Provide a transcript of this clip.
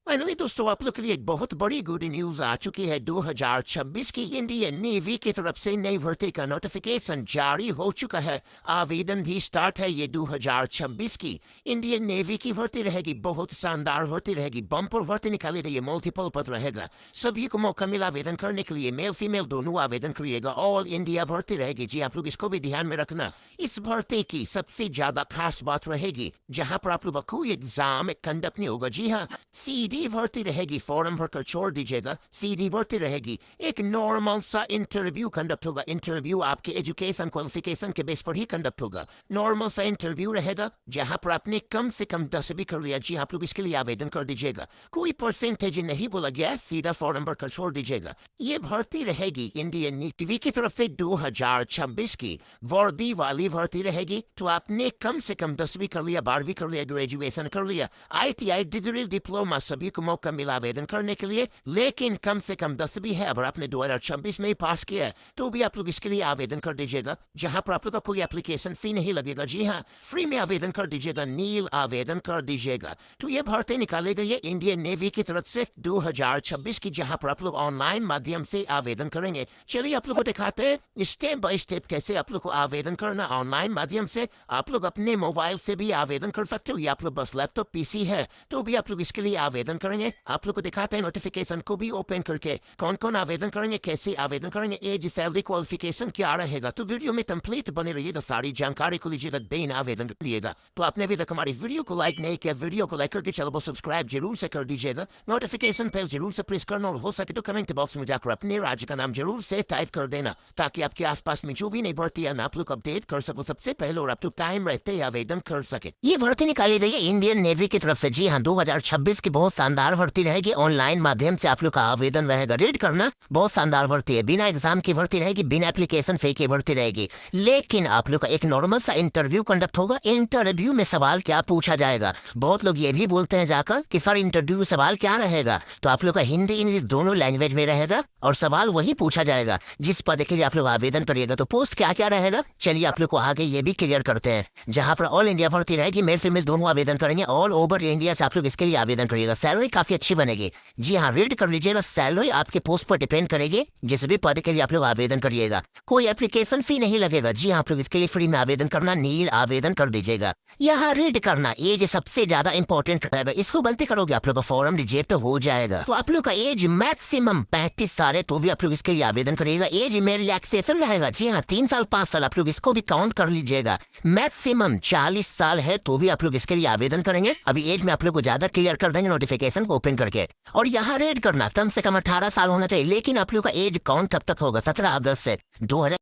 Finally दोस्तों आप लोग के लिए एक बहुत बड़ी गुड न्यूज आ चुकी है। 2026 की इंडियन नेवी की तरफ से नई भर्ती का नोटिफिकेशन जारी हो चुका है। आवेदन भी स्टार्ट है। ये 2026 की इंडियन नेवी की भर्ती रहेगी। बहुत शानदार भर्ती रहेगी। बम्पर भर्ती निकाली रही है। मल्टीपल पद रहेगा। सभी को मौका मिला आवेदन करने के लिए। मेल फीमेल दोनों आवेदन करिएगा। ऑल इंडिया भर्ती रहेगी। जी आप लोग इसको भी ध्यान में रखना। इस भर्ती की सबसे ज्यादा खास बात रहेगी जहाँ पर आप लोग कोई एग्जाम कंडक्ट नहीं होगा। जी हाँ, सीधी भर्ती रहेगी। फॉर्म भरकर छोड़ दीजिएगा। सीधी भर्ती रहेगी। एक नॉर्मल सा इंटरव्यू कंडक्ट होगा। इंटरव्यू आपके एजुकेशन क्वालिफिकेशन के बेस पर ही कंडक्ट होगा। नॉर्मल सा इंटरव्यू रहेगा जहां पर आपने कम से कम 10 भी कर लिया। जी आप लोग इसके लिए आवेदन कर दीजिएगा। कोई परसेंटेज नहीं बोला गया। सीधा फॉर्म भरकर छोड़ दीजिएगा। ये भर्ती रहेगी इंडियन नेवी की तरफ से 2026 की वर्दी वाली भर्ती रहेगी। तो आपने कम से कम 10वीं कर लिया, 12वीं कर लिया, ग्रेजुएशन कर लिया, ITI डिग्री डिप्लोमा सभी को मौका मिला आवेदन करने के लिए। लेकिन कम से कम 10वीं है। अगर आपने 2026 में ही पास किया है तो भी आप लोग इसके लिए आवेदन कर दीजिएगा। जहां पर आप लोग का कोई एप्लीकेशन फी नहीं लगेगा। जी हाँ, फ्री में आवेदन कर दीजिएगा। नील आवेदन कर दीजिएगा। तो ये भर्ती निकाली गई है इंडियन नेवी की तरफ से 2026 की, जहां पर आप लोग ऑनलाइन माध्यम से आवेदन करेंगे। चलिए आप लोग को दिखाते हैं स्टेप बाय स्टेप कैसे आप लोग को आवेदन करना ऑनलाइन माध्यम से। आप लोग अपने मोबाइल से भी आवेदन कर सकते हो या आप लोग बस लैपटॉप PC है तो भी आप लोग इसके लिए आवेदन करेंगे। आप लोग को दिखाते हैं नोटिफिकेशन को भी ओपन करके कौन कौन आवेदन करेंगे, कैसे आवेदन करेंगे, एज सैलरी क्वालिफिकेशन क्या रहेगा। तो वीडियो में कंप्लीट बने रहिएगा। सारी जानकारी को लीजिएगा, देन आवेदन करिएगा। तो आपने अभी तक हमारी वीडियो को लाइक नहीं किया, वीडियो को लाइक करके चैनल को सब्सक्राइब जरूर से कर दीजिएगा। नोटिफिकेशन पे जरूर से प्रेस करना और हो सके तो कमेंट बॉक्स में जाकर अपने राज्य का नाम जरूर से टाइप कर देना ताकि आपके आसपास में जो भी नहीं भर्ती है आप लोग अपडेट कर सको सबसे पहले और आप लोग टाइम रहते ही आवेदन कर सके। ये भर्ती निकाली गई है इंडियन नेवी की तरफ से। जी हाँ, 2026 की बहुत शानदार भर्ती रहेगी। ऑनलाइन माध्यम से आप लोग का आवेदन रहेगा। रीड करना, बहुत शानदार भर्ती है। बिना एग्जाम की भर्ती रहेगी, बिना एप्लीकेशन फी की भर्ती रहेगी। लेकिन आप लोग का एक नॉर्मल सा इंटरव्यू कंडक्ट होगा। इंटरव्यू में सवाल क्या पूछा जाएगा। बहुत लोग ये भी बोलते हैं जाकर कि सर इंटरव्यू सवाल क्या रहेगा। तो आप लोग का हिंदी इंग्लिश दोनों लैंग्वेज में रहेगा और सवाल वही पूछा जाएगा जिस पद के लिए आप लोग आवेदन करिएगा। तो पोस्ट क्या क्या रहेगा चलिए आप लोग को आगे ये भी क्लियर करते हैं। जहां पर ऑल इंडिया भर्ती रहेगी, मेल फीमेल दोनों आवेदन करेंगे। ऑल ओवर इंडिया से आप लोग इसके लिए आवेदन करिएगा। सैलरी काफी अच्छी बनेगी। जी हाँ, रीड कर लीजिएगा। सैलरी आपके पोस्ट पर डिपेंड करेगी जिस भी पद के लिए आप लोग आवेदन करिएगा। कोई एप्लीकेशन फी नहीं लगेगा। जी हाँ, आप लोग इसके लिए फ्री में आवेदन करना, नील आवेदन कर दीजिएगा। यहाँ रीड करना, एज सबसे ज्यादा इंपॉर्टेंट है। इसको गलती करोगे आप लोग का फॉर्म रिजेक्ट हो जाएगा। तो आप लोग का एज मैक्सिमम 35 साल है तो भी आप लोग इसके लिए आवेदन करिएगा। एज में रिलैक्सेशन रहेगा। जी हाँ, 3 साल 5 साल आप लोग इसको भी काउंट कर लीजिएगा। मैक्सिमम 40 साल है तो भी आप लोग इसके लिए आवेदन करेंगे। अभी एज में आप लोग को ज्यादा क्लियर कर देंगे नोटिफिकेशन को ओपन करके। और यहाँ रेड करना, कम से कम 18 साल होना चाहिए। लेकिन आप लोग का एज काउंट तब तक होगा 17 अगस्त से 2000